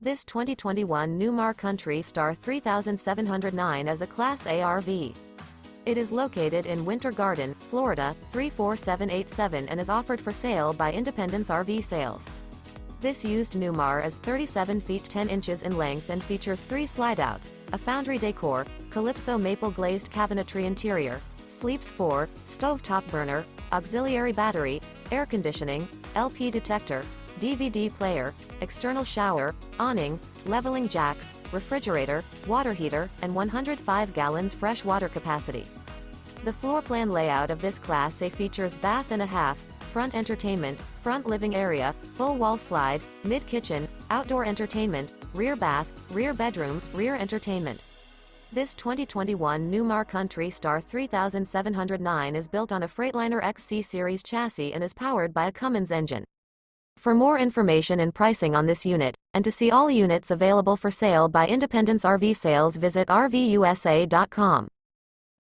This 2021 Newmar Kountry Star 3709 is a Class A RV. It is located in Winter Garden, Florida, 34787 and is offered for sale by Independence RV Sales. This used Newmar is 37 feet 10 inches in length and features 3 slideouts, a Foundry Decor, Calypso Maple Glazed Cabinetry interior, sleeps 4, stovetop burner, auxiliary battery, air conditioning, LP detector, DVD player, external shower, awning, leveling jacks, refrigerator, water heater, and 105 gallons fresh water capacity. The floor plan layout of this Class A features bath and a half, front entertainment, front living area, full wall slide, mid-kitchen, outdoor entertainment, rear bath, rear bedroom, rear entertainment. This 2021 Newmar Kountry Star 3709 is built on a Freightliner XC-Series chassis and is powered by a Cummins engine. For more information and pricing on this unit, and to see all units available for sale by Independence RV Sales, visit RVUSA.com.